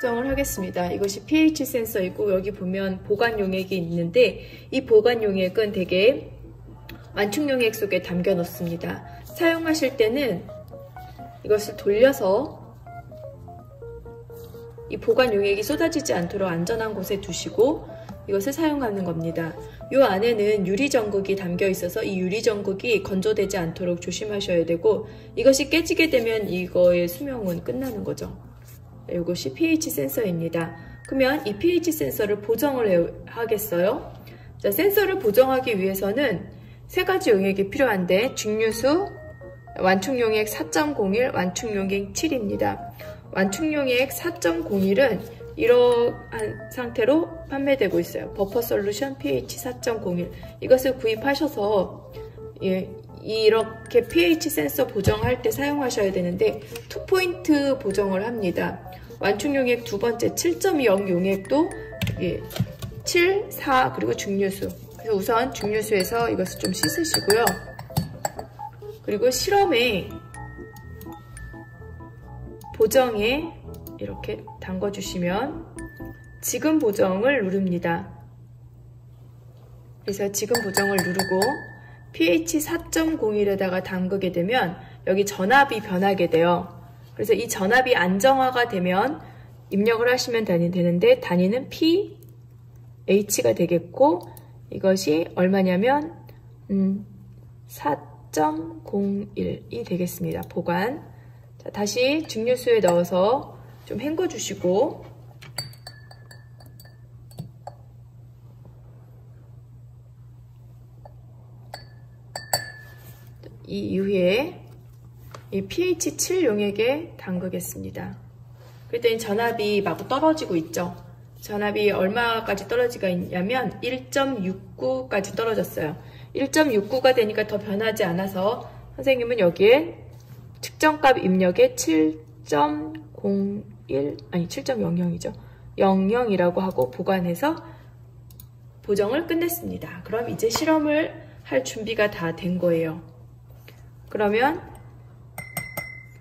설정을 하겠습니다. 이것이 pH 센서이고 여기 보면 보관 용액이 있는데 이 보관 용액은 되게 완충 용액 속에 담겨 놓습니다. 사용하실 때는 이것을 돌려서 이 보관 용액이 쏟아지지 않도록 안전한 곳에 두시고 이것을 사용하는 겁니다. 이 안에는 유리전극이 담겨 있어서 이 유리전극이 건조되지 않도록 조심하셔야 되고 이것이 깨지게 되면 이거의 수명은 끝나는 거죠. 이것이 pH 센서입니다. 그러면 이 pH 센서를 보정을 하겠어요. 자, 센서를 보정하기 위해서는 세 가지 용액이 필요한데 증류수, 완충용액 4.01, 완충용액 7입니다. 완충용액 4.01은 이러한 상태로 판매되고 있어요. 버퍼 솔루션 pH 4.01 이것을 구입하셔서 이렇게 pH 센서 보정할 때 사용하셔야 되는데 2포인트 보정을 합니다. 완충용액 두 번째 7.0 용액도 7, 4 그리고 증류수. 그래서 우선 증류수에서 이것을 좀 씻으시고요. 그리고 실험에 보정에 이렇게 담궈주시면 지금 보정을 누릅니다. 그래서 지금 보정을 누르고 pH 4.01에다가 담그게 되면 여기 전압이 변하게 돼요. 그래서 이 전압이 안정화가 되면 입력을 하시면 되는데 단위는 pH가 되겠고 이것이 얼마냐면 4.01이 되겠습니다. 보관. 자, 다시 증류수에 넣어서 좀 헹궈 주시고 이 이후에 이 pH 7 용액에 담그겠습니다. 그랬더니 전압이 마구 떨어지고 있죠. 전압이 얼마까지 떨어지가 있냐면 1.69까지 떨어졌어요. 1.69가 되니까 더 변하지 않아서 선생님은 여기에 측정값 입력에 7.00이죠. 00이라고 하고 보관해서 보정을 끝냈습니다. 그럼 이제 실험을 할 준비가 다 된 거예요. 그러면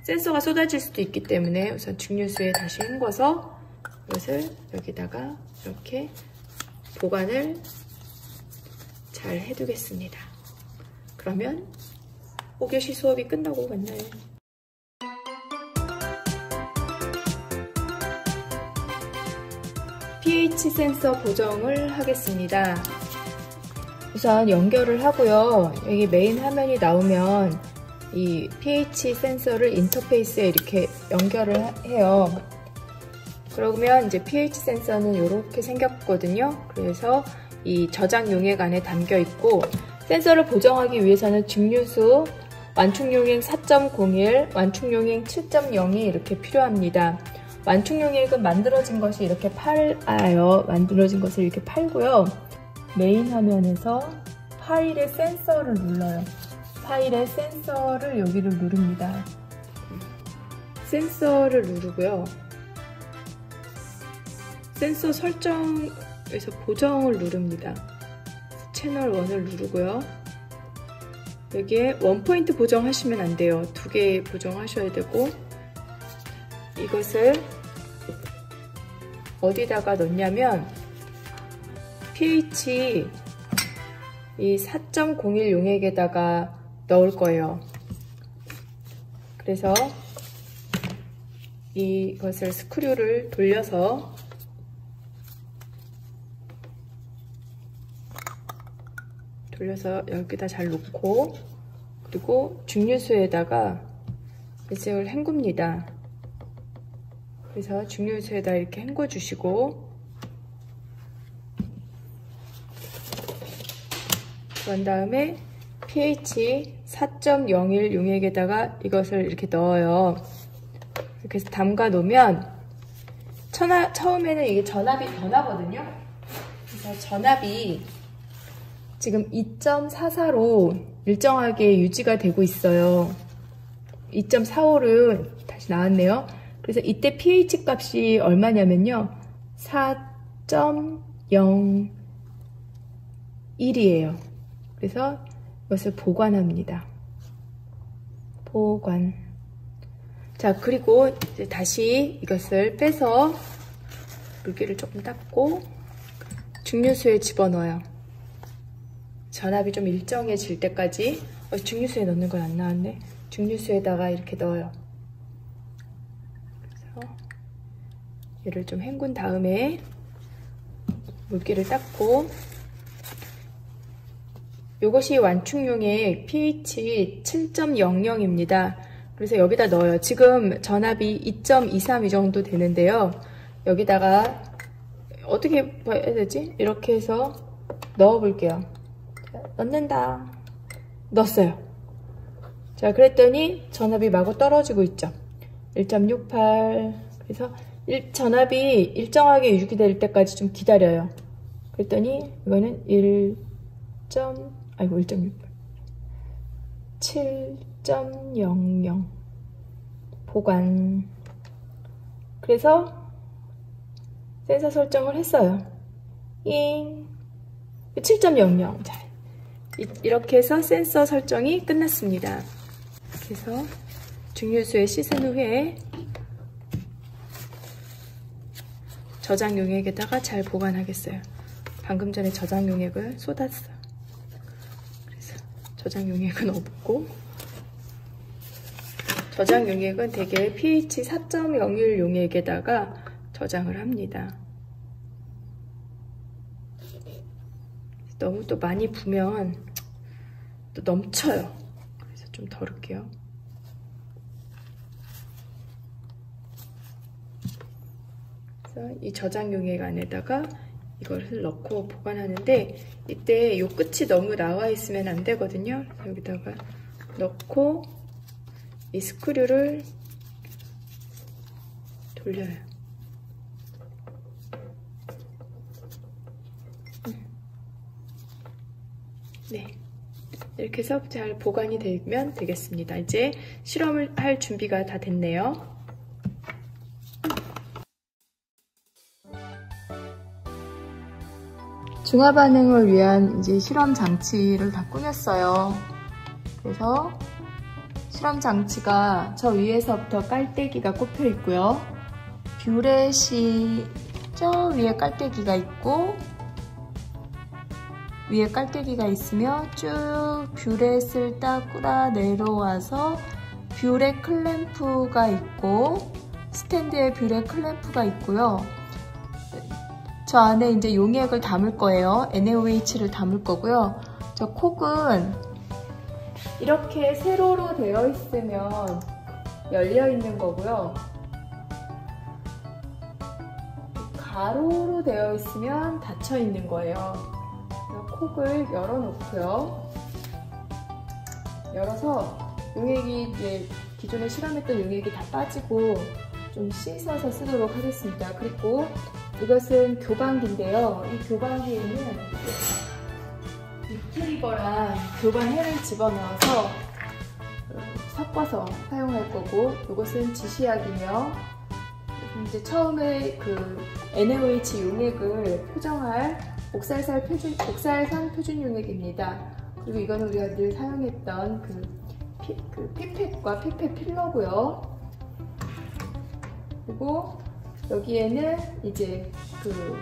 센서가 쏟아질 수도 있기 때문에 우선 증류수에 다시 헹궈서 이것을 여기다가 이렇게 보관을 잘 해두겠습니다. 그러면 5교시 수업이 끝나고 만나요. pH 센서 보정을 하겠습니다. 우선 연결을 하고요. 여기 메인 화면이 나오면 이 pH 센서를 인터페이스에 이렇게 연결을 해요. 그러면 이제 pH 센서는 이렇게 생겼거든요. 그래서 이 저장 용액 안에 담겨 있고 센서를 보정하기 위해서는 증류수, 완충용액 4.01, 완충용액 7.0이 이렇게 필요합니다. 완충용액은 만들어진 것이 이렇게 팔아요. 만들어진 것을 이렇게 팔고요. 메인 화면에서 파일의 센서를 눌러요. 파일의 센서를 여기를 누릅니다. 센서를 누르고요. 센서 설정에서 보정을 누릅니다. 채널 1을 누르고요. 여기에 원포인트 보정하시면 안 돼요. 2개 보정하셔야 되고 이것을 어디다가 넣냐면 pH 이 4.01 용액에다가 넣을 거예요. 그래서 이것을 스크류를 돌려서 여기다 잘 놓고 그리고 증류수에다가 이걸 헹굽니다. 그래서 증류수에다 이렇게 헹궈 주시고 그런 다음에 pH 4.01 용액에다가 이것을 이렇게 넣어요. 이렇게 해서 담가 놓으면 처음에는 이게 전압이 변하거든요. 그래서 전압이 지금 2.44로 일정하게 유지가 되고 있어요. 2.45는 다시 나왔네요. 그래서 이때 pH 값이 얼마냐면요. 4.01이에요. 그래서 이것을 보관합니다. 보관. 자, 그리고 이제 다시 이것을 빼서 물기를 조금 닦고 증류수에 집어넣어요. 전압이 좀 일정해질 때까지. 증류수에 넣는 건 안 나왔네. 증류수에다가 이렇게 넣어요. 그래서 얘를 좀 헹군 다음에 물기를 닦고, 이것이 완충용액 pH 7.00입니다. 그래서 여기다 넣어요. 지금 전압이 2.23 이 정도 되는데요. 여기다가 어떻게 봐야 되지? 이렇게 해서 넣어 볼게요. 넣는다. 넣었어요. 자, 그랬더니 전압이 마구 떨어지고 있죠. 1.68. 그래서 전압이 일정하게 유지될 때까지 좀 기다려요. 그랬더니 이거는 1.68 7.00 보관. 그래서 센서 설정을 했어요. 7.00. 자, 이렇게 해서 센서 설정이 끝났습니다. 그래서 증류수에 씻은 후에 저장 용액에다가 잘 보관하겠어요. 방금 전에 저장 용액을 쏟았어요. 그래서 저장 용액은 없고, 저장 용액은 대개 pH 4.01 용액에다가 저장을 합니다. 너무 또 많이 부면 또 넘쳐요. 그래서 좀 덜을게요. 그래서 이 저장 용액 안에다가 이것을 넣고 보관하는데, 이때 이 끝이 너무 나와 있으면 안 되거든요. 그래서 여기다가 넣고 이 스크류를 돌려요. 네, 이렇게 해서 잘 보관이 되면 되겠습니다. 이제 실험을 할 준비가 다 됐네요. 중화 반응을 위한 이제 실험 장치를 다 꾸몄어요. 그래서 실험 장치가 저 위에서부터 깔때기가 꼽혀 있고요. 뷰렛이 저 위에 깔때기가 있고, 위에 깔때기가 있으며 쭉 뷰렛을 따꾸라 내려와서 뷰렛 클램프가 있고, 스탠드에 뷰렛 클램프가 있고요. 저 안에 이제 용액을 담을 거예요. NaOH를 담을 거고요. 저 콕은 이렇게 세로로 되어 있으면 열려 있는 거고요. 가로로 되어 있으면 닫혀 있는 거예요. 콕을 열어놓고요. 열어서 용액이 이제 기존에 실험했던 용액이 다 빠지고 좀 씻어서 쓰도록 하겠습니다. 그리고 이것은 교반기인데요. 이 교반기에는 리트리버랑 교반해를 집어넣어서 섞어서 사용할 거고, 이것은 지시약이며, 이제 처음에 그 NaOH 용액을 표정할 옥살산 표준 용액입니다. 그리고 이거는 우리가 늘 사용했던 그 피펫과 피펫 필러고요. 그리고 여기에는 이제 그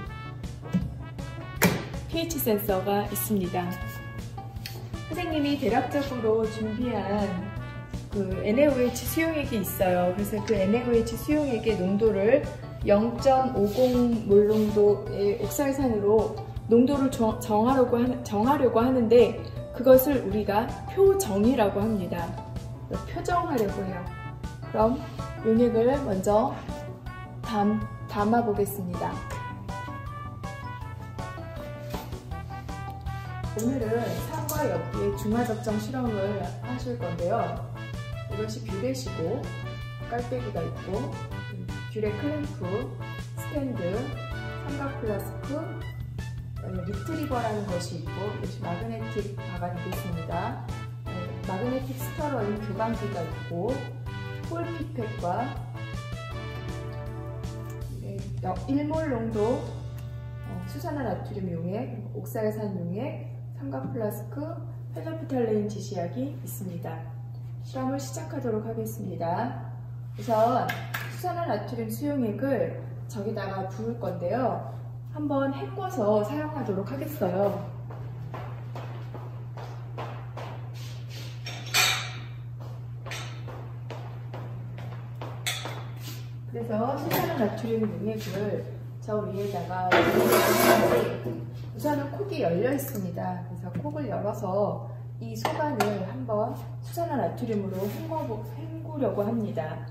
pH 센서가 있습니다. 선생님이 대략적으로 준비한 그 NaOH 수용액이 있어요. 그래서 그 NaOH 수용액의 농도를 0.50몰 농도의 옥살산으로 농도를 정하려고 하는데, 그것을 우리가 표정이라고 합니다. 표정하려고 해요. 그럼 용액을 먼저 담아 보겠습니다. 오늘은 산과 엽기의 중화적정 실험을 하실 건데요. 이것이 뷰렛이고, 깔때기가 있고, 뷰렛 클램프, 스탠드, 삼각 플라스크, 리트리버라는 것이 있고, 이것이 마그네틱 바가지도 있습니다. 마그네틱 스터러인 교반기가 있고, 폴 피펫과 1몰 농도 수산화 나트륨 용액, 옥살산 용액, 삼각 플라스크, 페놀프탈레인 지시약이 있습니다. 실험을 시작하도록 하겠습니다. 우선 수산화 나트륨 수용액을 저기다가 부을 건데요. 한번 헹궈서 사용하도록 하겠어요. 그래서 수산화 나트륨 용액을 저 위에다가 우선은 콕이 열려 있습니다. 그래서 콕을 열어서 이 소반을 한번 수산화 나트륨으로 헹구려고 합니다.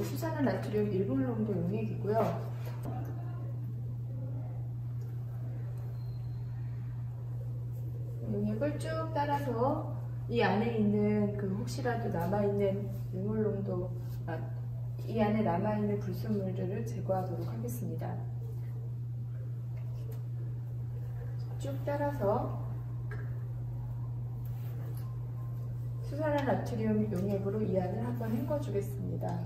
수산화 나트륨 1분 정도 용액이고요. 용액을 쭉 따라서 이 안에 있는 혹시라도 남아있는 유물농도, 이 안에 남아있는 불순물들을 제거하도록 하겠습니다. 쭉 따라서 수산화 나트륨 용액으로 이 안을 한번 헹궈주겠습니다.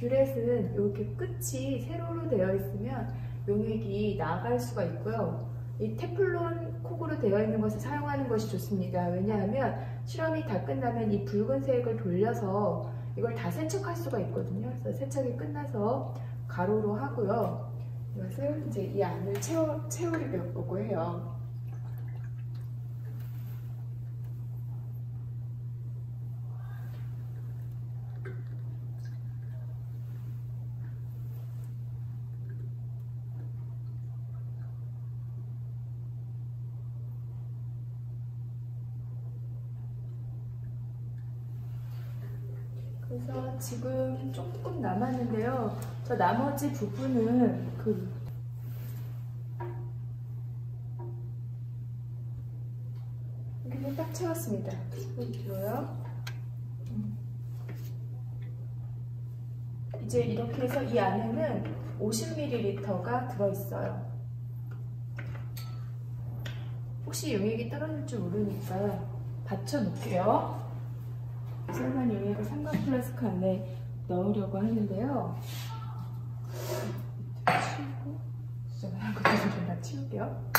뷰렛은 이렇게 끝이 세로로 되어 있으면 용액이 나갈 수가 있고요. 이 테플론 콕으로 되어 있는 것을 사용하는 것이 좋습니다. 왜냐하면 실험이 다 끝나면 이 붉은색을 돌려서 이걸 다 세척할 수가 있거든요. 그래서 세척이 끝나서 가로로 하고요. 이것을 이제 이 안을 채우려고 해요. 그래서 지금 조금 남았는데요. 저 나머지 부분은 이렇게 딱 채웠습니다. 보여요? 이제 이렇게 해서 이 안에는 50ml가 들어있어요. 혹시 용액이 떨어질 줄 모르니까 받쳐놓을게요. 수산화 용액을 삼각 플라스크 안에 넣으려고 하는데요. 치우고, 수산화 것도 좀 다 치울게요.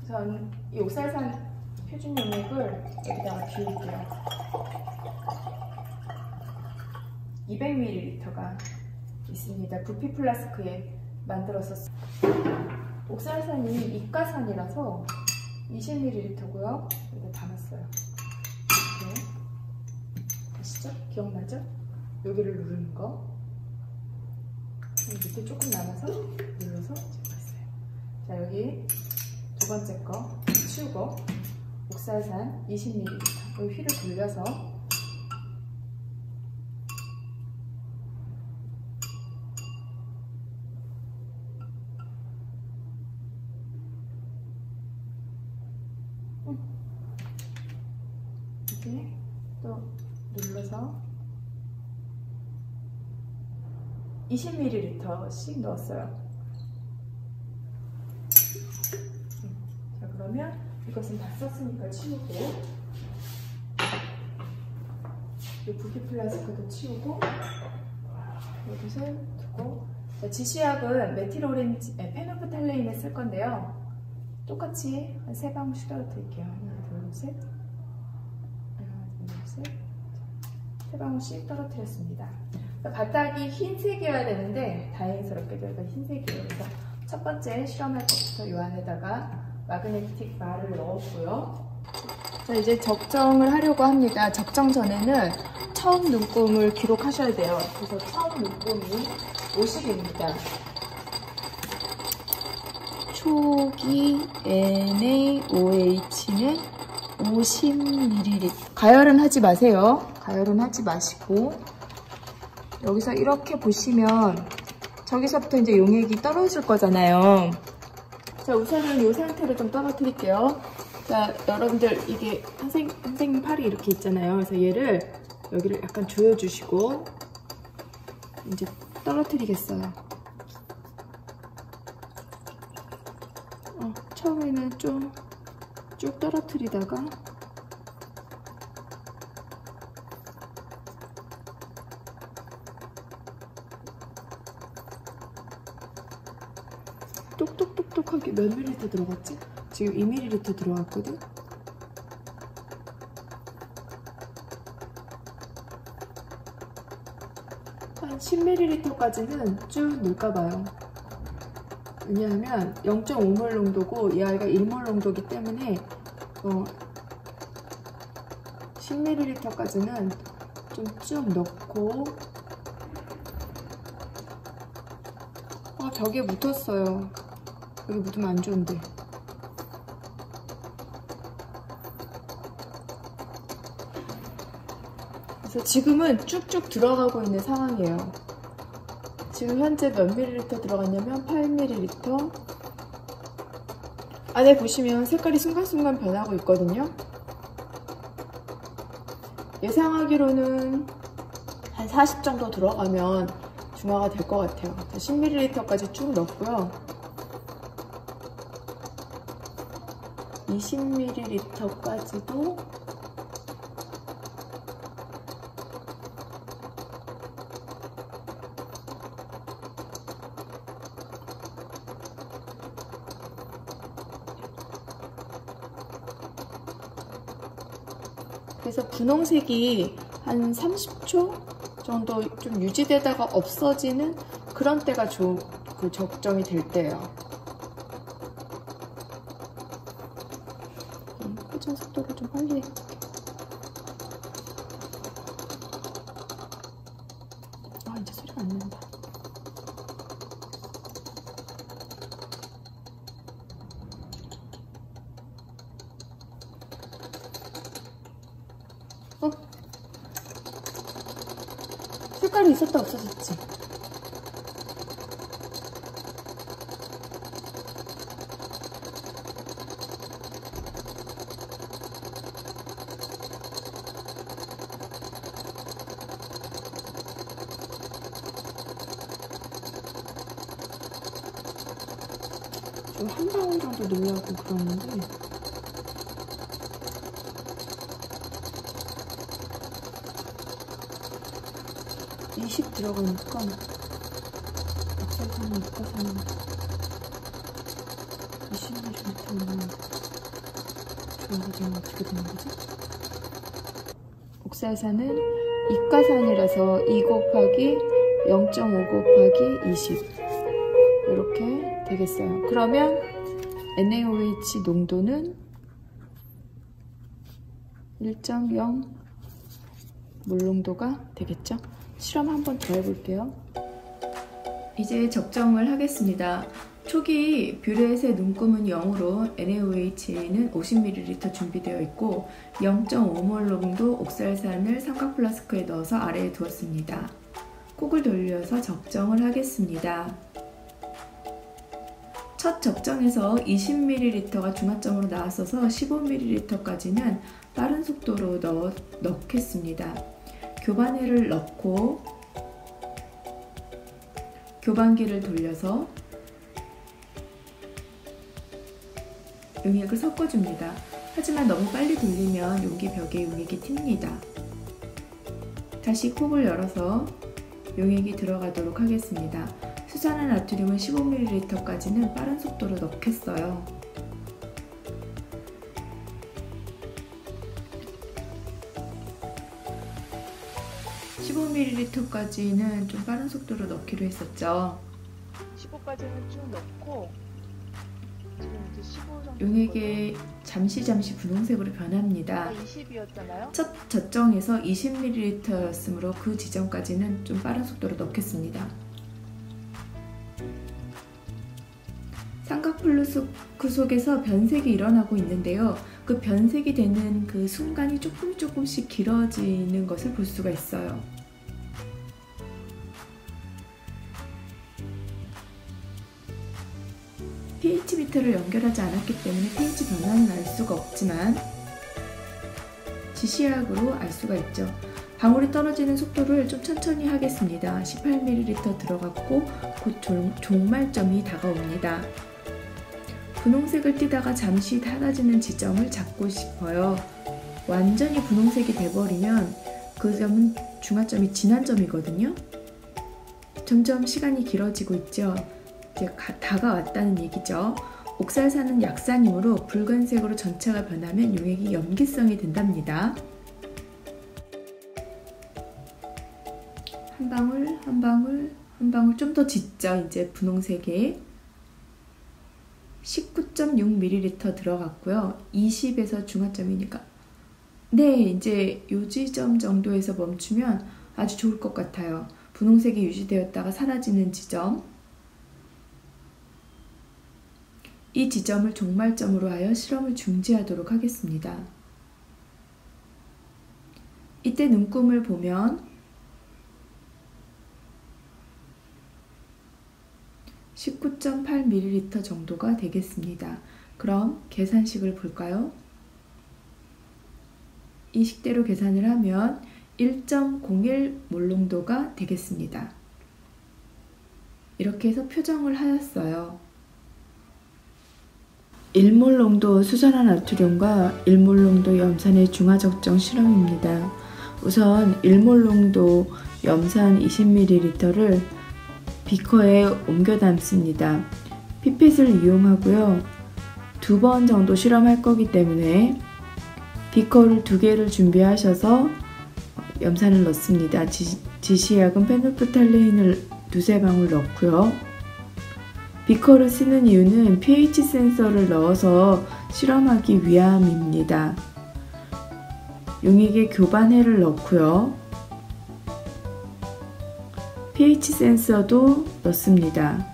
우선 이 옥살산 표준 용액을 여기다가 비울게요. 200ml가 있습니다. 부피 플라스크에 만들었었어요. 옥살산이 입가산이라서 20ml고요. 여기다 담았어요. 이렇게. 아시죠? 기억나죠? 여기를 누르는 거. 밑에 조금 남아서 눌러서 제거했어요. 자, 여기 두 번째 거 치우고 옥살산 20ml 여기 휘를 돌려서 이렇게 또 눌러서 20ml씩 넣었어요. 자, 그러면 이것은 다 썼으니까 치우고 이 부피 플라스크도 치우고 여기서 두고, 자, 지시약은 메틸오렌지, 페노프탈레인을 쓸 건데요. 똑같이 한 3방울씩 떨어뜨릴게요. 하나, 둘, 셋. 하나, 둘, 셋. 3방울씩 떨어뜨렸습니다. 바닥이 흰색이어야 되는데 다행스럽게도 여기가 흰색이에요. 그래서 첫 번째 실험할 것부터 이 안에다가 마그네틱 바를 넣었고요. 자, 이제 적정을 하려고 합니다. 적정 전에는 처음 눈금을 기록하셔야 돼요. 그래서 처음 눈금이 50입니다. 초기 NaOH는 50ml. 가열은 하지 마세요. 가열은 하지 마시고, 여기서 이렇게 보시면 저기서부터 이제 용액이 떨어질 거잖아요. 자, 우선은 이 상태로 좀 떨어뜨릴게요. 자, 여러분들 이게 선생님 팔이 이렇게 있잖아요. 그래서 얘를 여기를 약간 조여주시고 이제 떨어뜨리겠어요. 처음에는 좀 쭉 떨어뜨리다가 똑똑똑똑하게 몇 밀리리터 들어갔지? 지금 2ml 들어갔거든? 10ml까지는 쭉 넣을까봐요. 왜냐하면 0.5몰 농도고 이 아이가 1몰 농도이기 때문에 10ml까지는 좀 쭉 넣고, 벽에 묻었어요. 여기 묻으면 안 좋은데. 그래서 지금은 쭉쭉 들어가고 있는 상황이에요. 지금 현재 몇 밀리리터 들어갔냐면 8ml. 안에 보시면 색깔이 순간순간 변하고 있거든요. 예상하기로는 한 40 정도 들어가면 중화가 될 것 같아요. 10ml까지 쭉 넣고요. 20ml까지도 그래서 분홍색이 한 30초 정도 좀 유지되다가 없어지는 그런 때가 적정이 될 때예요. 회전 속도를 좀 빨리 해볼게요. 이제 소리가 안 난다. 색깔이 있었다 없어졌지? 좀 한 방울 정도 넣으려고 그러는데 들어가니까 옥살산은 이과산은 20ml면 중화가 되면 어떻게 되는 거지? 옥살산은 이과산이라서 2 곱하기 0.5 곱하기 20 이렇게 되겠어요. 그러면 NaOH 농도는 1.0 몰농도가 되겠죠? 실험 한 번 더 해볼게요. 이제 적정을 하겠습니다. 초기 뷰렛의 눈금은 0으로 NaOH는 50ml 준비되어 있고 0.5몰 농도 옥살산을 삼각 플라스크에 넣어서 아래에 두었습니다. 콕을 돌려서 적정을 하겠습니다. 첫 적정에서 20ml가 중화점으로 나왔어서 15ml까지는 빠른 속도로 넣겠습니다. 교반회를 넣고 교반기를 돌려서 용액을 섞어줍니다. 하지만 너무 빨리 돌리면 용기 벽에 용액이 튑니다. 다시 콕을 열어서 용액이 들어가도록 하겠습니다. 수산화 나트륨은 15ml까지는 빠른 속도로 넣겠어요. 15ml까지는 좀 빠른 속도로 넣기로 했었죠. 15까지는 쭉 넣고 지금 이제 15 정도 용액이 잠시 분홍색으로 변합니다. 20이었잖아요. 첫 저정에서 20ml였으므로 그 지점까지는 좀 빠른 속도로 넣겠습니다. 삼각 플라스크 속에서 변색이 일어나고 있는데요. 그 변색이 되는 그 순간이 조금씩 길어지는 것을 볼 수가 있어요. pH 미터를 연결하지 않았기 때문에 pH 변화는 알 수가 없지만 지시약으로 알 수가 있죠. 방울이 떨어지는 속도를 좀 천천히 하겠습니다. 18ml 들어갔고 곧 종말점이 다가옵니다. 분홍색을 띠다가 잠시 사라지는 지점을 잡고 싶어요. 완전히 분홍색이 돼버리면 그 점은 중화점이 지난 점이거든요. 점점 시간이 길어지고 있죠. 이제 다가왔다는 얘기죠. 옥살산은 약산이므로 붉은색으로 전체가 변하면 용액이 염기성이 된답니다. 한 방울, 한 방울, 한 방울 좀 더 짙죠. 이제 분홍색에 19.6ml 들어갔고요. 20에서 중화점이니까 네, 이제 요 지점 정도에서 멈추면 아주 좋을 것 같아요. 분홍색이 유지되었다가 사라지는 지점, 이 지점을 종말점으로 하여 실험을 중지하도록 하겠습니다. 이때 눈금을 보면 19.8ml 정도가 되겠습니다. 그럼 계산식을 볼까요? 이 식대로 계산을 하면 1.01 몰농도가 되겠습니다. 이렇게 해서 표정을 하였어요. 1몰 농도 수산화나트륨과 1몰 농도 염산의 중화적정 실험입니다. 우선 1몰 농도 염산 20ml를 비커에 옮겨 담습니다. 피펫을 이용하고요. 2번 정도 실험할 거기 때문에 비커를 2개를 준비하셔서 염산을 넣습니다. 지시약은 페놀프탈레인을 2~3방울 넣고요. 비커를 쓰는 이유는 pH 센서를 넣어서 실험하기 위함입니다. 용액에 교반해를 넣고요. pH 센서도 넣습니다.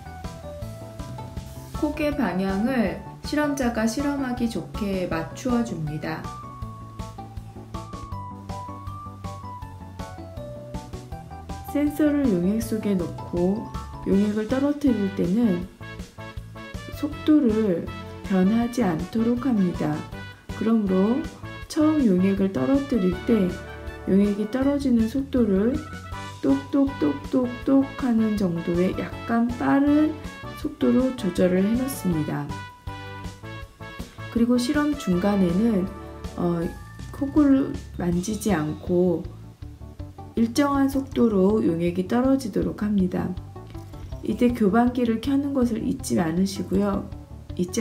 폭의 방향을 실험자가 실험하기 좋게 맞추어 줍니다. 센서를 용액 속에 넣고 용액을 떨어뜨릴 때는 속도를 변하지 않도록 합니다. 그러므로 처음 용액을 떨어뜨릴 때 용액이 떨어지는 속도를 똑똑똑똑똑 하는 정도의 약간 빠른 속도로 조절을 해 놓습니다. 그리고 실험 중간에는 콕을 만지지 않고 일정한 속도로 용액이 떨어지도록 합니다. 이때 교반기를 켜는 것을 잊지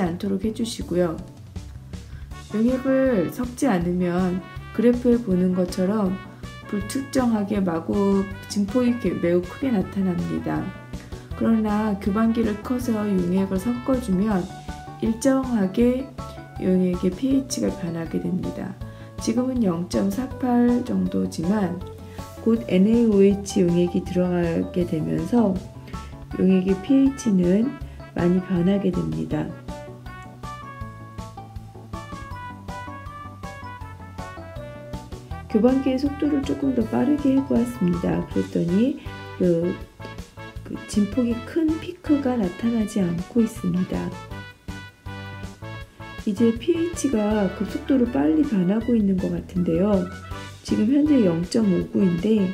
않도록 해주시고요. 용액을 섞지 않으면 그래프에 보는 것처럼 불특정하게 마구 진폭이 매우 크게 나타납니다. 그러나 교반기를 켜서 용액을 섞어주면 일정하게 용액의 pH가 변하게 됩니다. 지금은 0.48 정도지만 곧 NaOH 용액이 들어가게 되면서 용액의 pH는 많이 변하게 됩니다. 교반기의 속도를 조금 더 빠르게 해보았습니다. 그랬더니 그 진폭이 큰 피크가 나타나지 않고 있습니다. 이제 pH가 급속도로 빨리 변하고 있는 것 같은데요. 지금 현재 0.59인데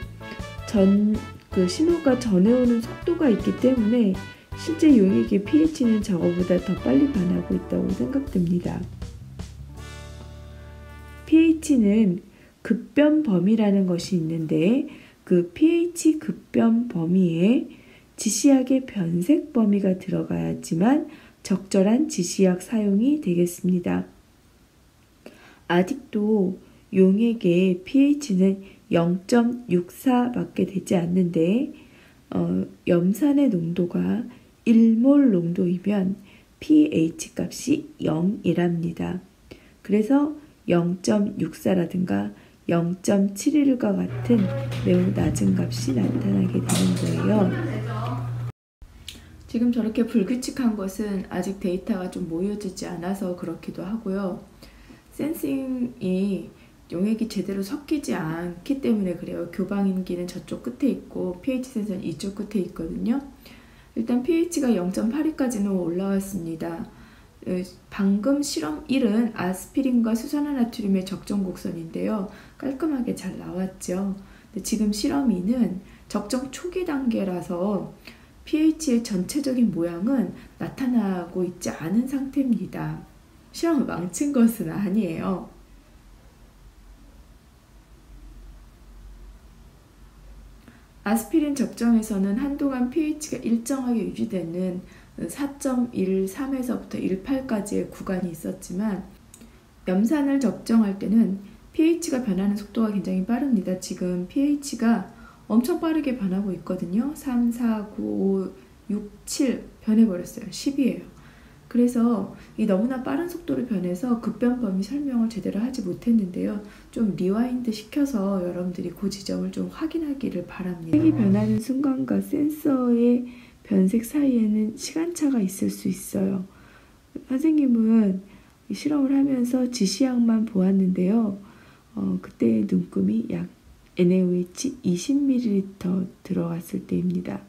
신호가 전해오는 속도가 있기 때문에 실제 용액의 pH는 저거보다 더 빨리 변하고 있다고 생각됩니다. pH는 급변 범위라는 것이 있는데 그 pH 급변 범위에 지시약의 변색 범위가 들어가야지만 적절한 지시약 사용이 되겠습니다. 아직도 용액의 pH는 0.64밖에 되지 않는데 염산의 농도가 1몰 농도이면 pH 값이 0이랍니다. 그래서 0.64라든가 0.71과 같은 매우 낮은 값이 나타나게 되는 거예요. 지금 저렇게 불규칙한 것은 아직 데이터가 좀 모여지지 않아서 그렇기도 하고요. 센싱이 용액이 제대로 섞이지 않기 때문에 그래요. 교반기는 저쪽 끝에 있고 pH 센서는 이쪽 끝에 있거든요. 일단 pH가 0.82까지는 올라왔습니다. 방금 실험 1은 아스피린과 수산화나트륨의 적정 곡선인데요. 깔끔하게 잘 나왔죠. 근데 지금 실험 2는 적정 초기 단계라서 pH의 전체적인 모양은 나타나고 있지 않은 상태입니다. 실험을 망친 것은 아니에요. 아스피린 적정에서는 한동안 pH가 일정하게 유지되는 4.13에서부터 18까지의 구간이 있었지만 염산을 적정할 때는 pH가 변하는 속도가 굉장히 빠릅니다. 지금 pH가 엄청 빠르게 변하고 있거든요. 3, 4, 9, 5, 6, 7 변해버렸어요. 10이에요. 그래서 이 너무나 빠른 속도로 변해서 급변 범위 설명을 제대로 하지 못했는데요. 좀 리와인드 시켜서 여러분들이 그 지점을 좀 확인하기를 바랍니다. 색이 변하는 순간과 센서의 변색 사이에는 시간차가 있을 수 있어요. 선생님은 실험을 하면서 지시약만 보았는데요. 그때의 눈금이 약 NaOH 20ml 들어갔을 때입니다.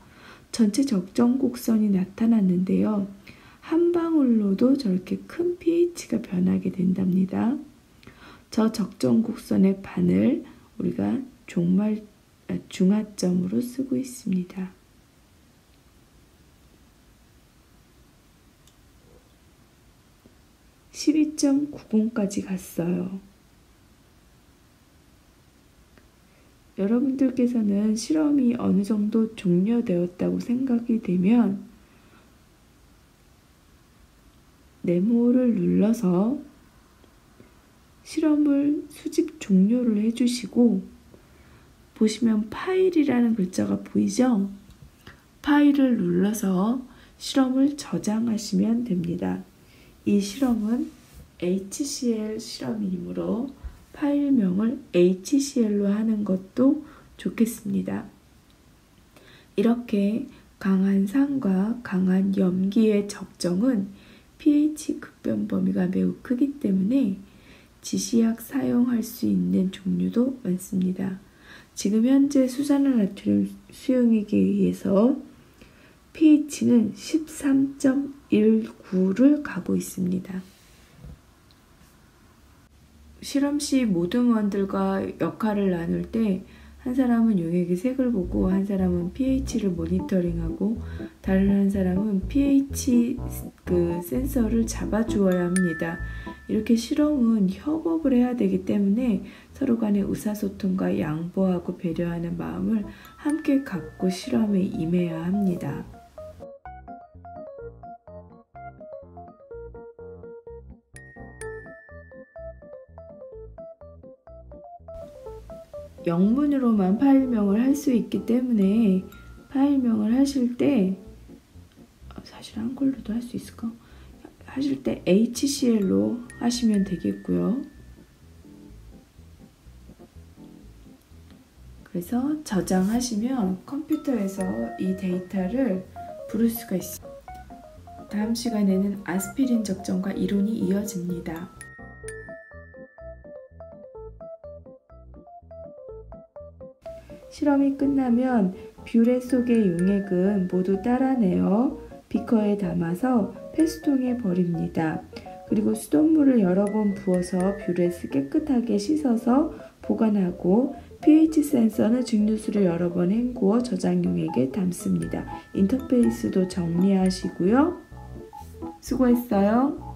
전체 적정 곡선이 나타났는데요. 한 방울로도 저렇게 큰 pH가 변하게 된답니다. 저 적정 곡선의 반을 우리가 중하점으로 쓰고 있습니다. 12.90까지 갔어요. 여러분들께서는 실험이 어느 정도 종료되었다고 생각이 되면 네모를 눌러서 실험을 수집 종료를 해주시고, 보시면 파일이라는 글자가 보이죠? 파일을 눌러서 실험을 저장하시면 됩니다. 이 실험은 HCl 실험이므로 파일명을 HCl로 하는 것도 좋겠습니다. 이렇게 강한 산과 강한 염기의 적정은 pH 급변 범위가 매우 크기 때문에 지시약 사용할 수 있는 종류도 많습니다. 지금 현재 수산화나트륨 수용액에 의해서 pH는 13.19를 가고 있습니다. 실험 시 모든 원들과 역할을 나눌 때 한 사람은 용액의 색을 보고, 한 사람은 pH를 모니터링하고, 다른 한 사람은 pH 센서를 잡아주어야 합니다. 이렇게 실험은 협업을 해야 되기 때문에 서로 간의 의사소통과 양보하고 배려하는 마음을 함께 갖고 실험에 임해야 합니다. 영문으로만 파일명을 할 수 있기 때문에 파일명을 하실 때, 사실 한글로도 할 수 있을까? 하실 때 HCl로 하시면 되겠고요. 그래서 저장하시면 컴퓨터에서 이 데이터를 부를 수가 있습니다. 다음 시간에는 아스피린 적정과 이론이 이어집니다. 실험이 끝나면 뷰레 속의 용액은 모두 따라내어 비커에 담아서 폐수통에 버립니다. 그리고 수돗물을 여러 번 부어서 뷰렛을 깨끗하게 씻어서 보관하고, pH 센서는 증류수를 여러 번 헹구어 저장 용액에 담습니다. 인터페이스도 정리하시고요. 수고했어요.